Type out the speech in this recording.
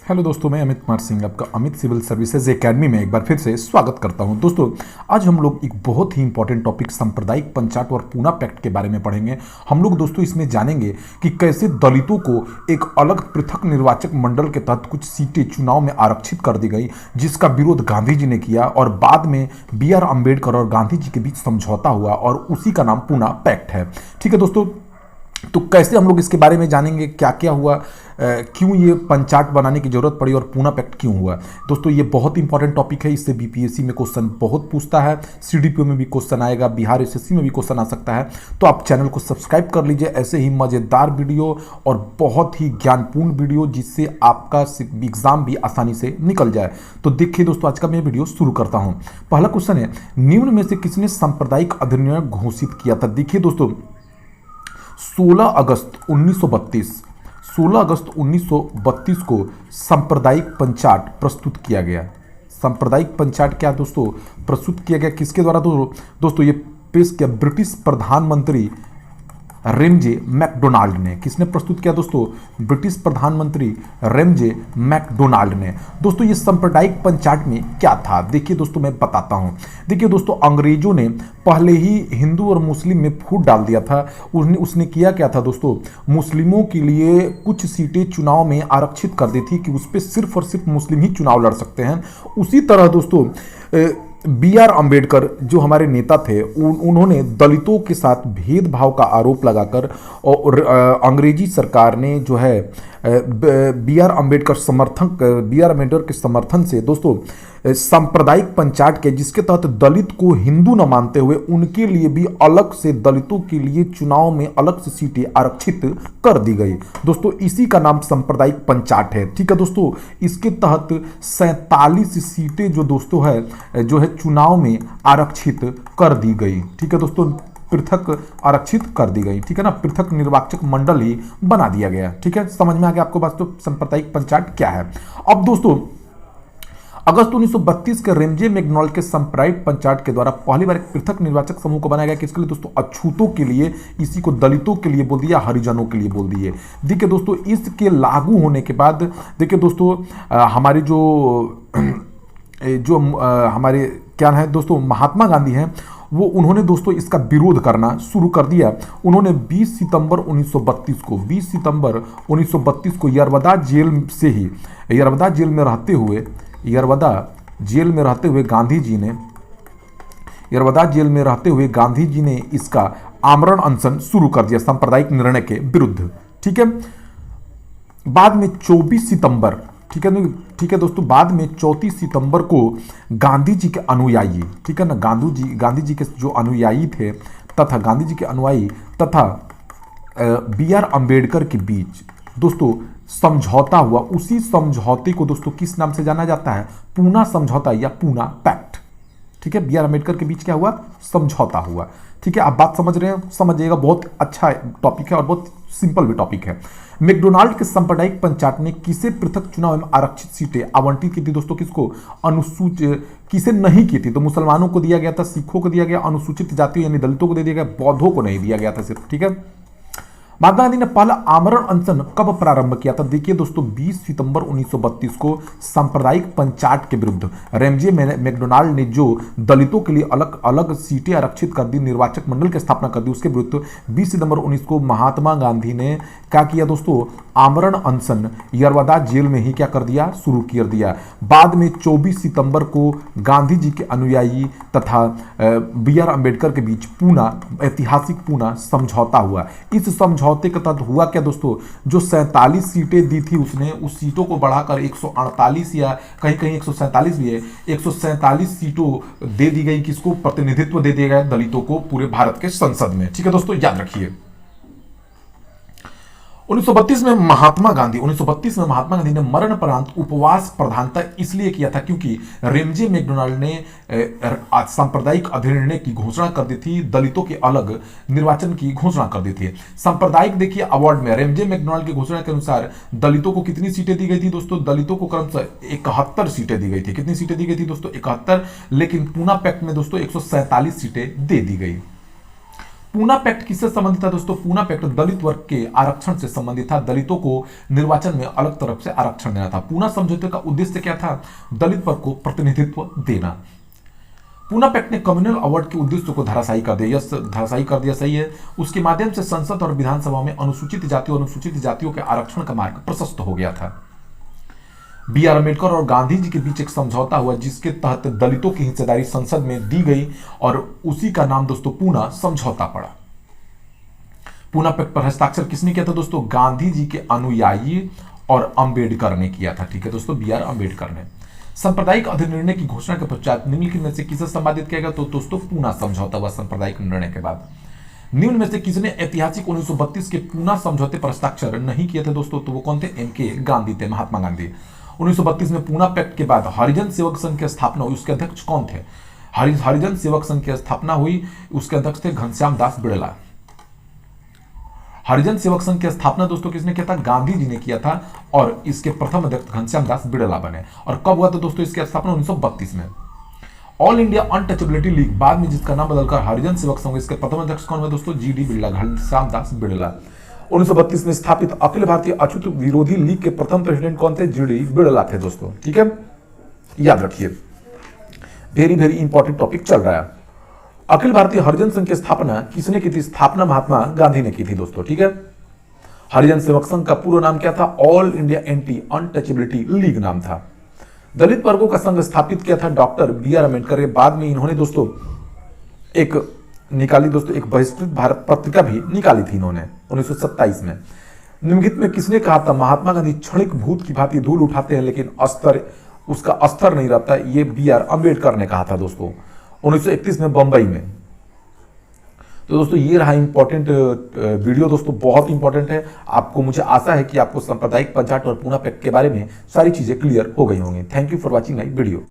Hello दोस्तों, मैं अमित कुमार सिंह आपका अमित सिविल सर्विसेज एकेडमी में एक बार फिर से स्वागत करता हूं। दोस्तों, आज हम लोग एक बहुत ही इंपॉर्टेंट टॉपिक सांप्रदायिक पंचायत और पूना पैक्ट के बारे में पढ़ेंगे। हम लोग दोस्तों इसमें जानेंगे कि कैसे दलितों को एक अलग पृथक निर्वाचक मंडल के तहत कुछ सीटें चुनाव में आरक्षित कर दी गई, जिसका विरोध गांधी जी ने किया और बाद में BR अम्बेडकर और गांधी जी के बीच समझौता हुआ और उसी का नाम पूना पैक्ट है। ठीक है दोस्तों, तो कैसे हम लोग इसके बारे में जानेंगे, क्या क्या हुआ, क्यों ये पंचायत बनाने की जरूरत पड़ी और पूना पैक्ट क्यों हुआ। दोस्तों, ये बहुत इंपॉर्टेंट टॉपिक है। इससे BPSC में क्वेश्चन बहुत पूछता है, CDPO में भी क्वेश्चन आएगा, बिहार SSC में भी क्वेश्चन आ सकता है। तो आप चैनल को सब्सक्राइब कर लीजिए, ऐसे ही मज़ेदार वीडियो और बहुत ही ज्ञानपूर्ण वीडियो, जिससे आपका एग्जाम भी आसानी से निकल जाए। तो देखिए दोस्तों, आज का मैं वीडियो शुरू करता हूँ। पहला क्वेश्चन है, निम्न में से किसने सांप्रदायिक अधिनियम घोषित किया था। देखिए दोस्तों, 16 अगस्त 1932 को सांप्रदायिक पंचायत प्रस्तुत किया गया। सांप्रदायिक पंचायत क्या दोस्तों प्रस्तुत किया गया, किसके द्वारा दोस्तों ये पेश किया, ब्रिटिश प्रधानमंत्री रेमजे मैकडोनाल्ड ने। किसने प्रस्तुत किया दोस्तों, ब्रिटिश प्रधानमंत्री रेमजे मैकडोनाल्ड ने। दोस्तों, ये सांप्रदायिक पंचायत में क्या था, देखिए दोस्तों मैं बताता हूं। देखिए दोस्तों, अंग्रेजों ने पहले ही हिंदू और मुस्लिम में फूट डाल दिया था। उसने किया क्या था दोस्तों, मुस्लिमों के लिए कुछ सीटें चुनाव में आरक्षित कर दी थी कि उस पर सिर्फ और सिर्फ मुस्लिम ही चुनाव लड़ सकते हैं। उसी तरह दोस्तों BR अम्बेडकर जो हमारे नेता थे, उन्होंने दलितों के साथ भेदभाव का आरोप लगाकर और अंग्रेजी सरकार ने जो है BR अम्बेडकर के समर्थन से दोस्तों सांप्रदायिक पंचायत के, जिसके तहत दलित को हिंदू न मानते हुए उनके लिए भी अलग से दलितों के लिए चुनाव में अलग से सीटें आरक्षित कर दी गई। दोस्तों, इसी का नाम सांप्रदायिक पंचायत है। ठीक है दोस्तों, इसके तहत 47 सीटें जो दोस्तों है जो है चुनाव में आरक्षित कर दी गई। ठीक है दोस्तों, पृथक आरक्षित कर दी गई। ठीक है ना, पृथक निर्वाचक मंडल ही बना दिया गया। ठीक है, समझ में आ गया आपको बात। तो सांप्रदायिक पंचायत क्या है। अब दोस्तों, अगस्त 1932 के रेमजे मैकडोनाल्ड के सांप्रदायिक पंचायत के द्वारा पहली बार एक पृथक निर्वाचक समूह को बनाया गया। किसके लिए दोस्तों, अछूतों के लिए। इसी को दलितों के लिए बोल दिया, हरिजनों के लिए बोल दिए। देखिए दोस्तों, इसके लागू होने के बाद देखिए दोस्तों हमारे हमारे क्या है दोस्तों, महात्मा गांधी हैं, वो उन्होंने दोस्तों इसका विरोध करना शुरू कर दिया। उन्होंने 20 सितंबर 1932 को यरवदा जेल से ही यरवदा जेल में रहते हुए गांधी जी ने इसका आमरण अनशन शुरू कर दिया सांप्रदायिक निर्णय के विरुद्ध। ठीक है, बाद में 24 सितंबर, ठीक है दोस्तों, बाद में 34 सितंबर को गांधी जी के अनुयायी, ठीक है ना, गांधी जी के जो अनुयायी थे तथा गांधी जी के अनुयायी तथा BR अम्बेडकर के बीच दोस्तों समझौता हुआ। उसी समझौते को दोस्तों किस नाम से जाना जाता है, पूना समझौता या पूना पैक्ट। ठीक है, BR अम्बेडकर के बीच क्या हुआ, समझौता हुआ। ठीक है, आप बात समझ रहे हैं, समझिएगा, बहुत अच्छा टॉपिक है और बहुत सिंपल भी टॉपिक है। मैकडोनाल्ड के सांप्रदायिक पंचायत ने किसे पृथक चुनाव में आरक्षित सीटें आवंटित की थी दोस्तों, किसको, किसे नहीं की थी, तो मुसलमानों को दिया गया था, सिखों को दिया गया, अनुसूचित जातियों यानी दलितों को दे दिया गया, बौद्धों को नहीं दिया गया था सिर्फ। ठीक है, महात्मा गांधी ने पहला आमरण अनशन कब प्रारंभ किया था। देखिए दोस्तों, 20 सितंबर 1932 को सांप्रदायिक पंचायत के विरुद्ध रेमजे मैकडोनाल्ड ने जो दलितों के लिए अलग अलग सीटें आरक्षित कर दी, निर्वाचक मंडल की स्थापना कर दी, उसके विरुद्ध 20 सितंबर 19 को महात्मा गांधी ने क्या किया दोस्तों, आमरण अनशन यरवदा जेल में ही क्या कर दिया, शुरू कर दिया। बाद में 24 सितंबर को गांधी जी के अनुयायी तथा BR अम्बेडकर के बीच ऐतिहासिक पूना समझौता हुआ। इस समझौते के तहत हुआ क्या दोस्तों, जो 47 सीटें दी थी उसने, उस सीटों को बढ़ाकर 148 या कहीं कहीं 147 भी है, 147 सीटों दे दी गई। किसको, प्रतिनिधित्व दे दिया गया दलितों को पूरे भारत के संसद में। ठीक है दोस्तों, याद रखिए। 1932 में महात्मा गांधी ने मरणोपरांत उपवास प्रधानता इसलिए किया था क्योंकि रेमजे मैकडोनाल्ड ने सांप्रदायिक अधिनियम की घोषणा कर दी थी, दलितों के अलग निर्वाचन की घोषणा कर दी थी। सांप्रदायिक देखिए अवार्ड में रेमजे मैकडोनाल्ड की घोषणा के अनुसार दलितों को कितनी सीटें दी गई थी दोस्तों, दलितों को क्रमशः 71 सीटें दी गई थी। कितनी सीटें दी गई थी दोस्तों, 71। लेकिन पूना पैक्ट में दोस्तों 147 सीटें दे दी गई। पूना पैक्ट किससे संबंधित था दोस्तों? पूना पैक्ट दलित वर्ग के आरक्षण से संबंधित था। दलितों को निर्वाचन में अलग तरफ से आरक्षण देना था। पूना समझौते का उद्देश्य क्या था? दलित वर्ग को प्रतिनिधित्व देना। पूना पैक्ट ने कम्युनल अवार्ड के उद्देश्य को धराशायी कर दिया, सही है। उसके माध्यम से संसद और विधानसभा में अनुसूचित जातियों के आरक्षण का मार्ग प्रशस्त हो गया था। बी आर अम्बेडकर और गांधी जी के बीच एक समझौता हुआ जिसके तहत दलितों की हिस्सेदारी संसद में दी गई और उसी का नाम दोस्तों पूना समझौता पड़ा। पूना पैक्ट पर हस्ताक्षर किसने किया था दोस्तों? गांधी जी के अनुयायी और अंबेडकर ने किया था। ठीक है दोस्तों, बी आर अम्बेडकर ने। सांप्रदायिक अधिनिर्णय की घोषणा के पश्चात निम्नलिखित में से किसे संपादित किया गया? तो दोस्तों पूना समझौता हुआ सांप्रदायिक निर्णय के बाद। निम्न में से किसने ऐतिहासिक 1932 के पूना समझौते पर हस्ताक्षर नहीं किए थे दोस्तों? तो वो कौन थे? एम.के. गांधी थे, महात्मा गांधी। 1932 में पूना पैक्ट के बाद हरिजन सेवक संघ की स्थापना हुई, उसके अध्यक्ष कौन थे? हरिजन सेवक संघ की स्थापना हुई, उसके अध्यक्ष थे घनश्याम दास बिड़ला। हरिजन सेवक संघ की स्थापना दोस्तों किसने किया था? गांधी जी ने किया था और इसके प्रथम अध्यक्ष घनश्याम दास बिड़ला बने। और कब हुआ था दोस्तों इसकी स्थापना? 1932 में। ऑल इंडिया अनटचेबिलिटी लीग, बाद में जिसका नाम बदलकर हरिजन सेवक संघ, इसके प्रथम अध्यक्ष कौन हुए दोस्तों? जी.डी. बिड़ला, घनश्याम दास बिड़ला। 1932 में स्थापित अखिल भारतीय अछूत विरोधी लीग के प्रथम प्रेसिडेंट कौन थे? जी.डी. बिड़ला थे दोस्तों। ठीक है, याद रखिए, वेरी वेरी इंपॉर्टेंट टॉपिक चल रहा है। अखिल भारतीय हरिजन संघ की स्थापना किसने की थी? स्थापना महात्मा गांधी ने की थी दोस्तों। ठीक है, हरिजन सेवक संघ का पूरा नाम क्या था? All India anti untouchability league नाम था। दलित वर्गों का संघ स्थापित किया था डॉक्टर बी आर अम्बेडकर। बाद में इन्होंने दोस्तों एक बहिष्कृत भारत पत्रिका भी निकाली थी इन्होंने 1927 में। निम्नलिखित में किसने कहा था? महात्मा गांधी क्षणिक भूत की भांति धूल उठाते हैं लेकिन उसका अस्तर नहीं रहता, ये बी आर अम्बेडकर ने कहा था दोस्तों 1931 में बंबई में। तो दोस्तों ये रहा इंपॉर्टेंट वीडियो दोस्तों, बहुत इंपॉर्टेंट है। आपको, मुझे आशा है कि आपको सांप्रदायिक पंचायत और पूना पैक्ट के बारे में सारी चीजें क्लियर हो गई होंगी। Thank you for watching my video.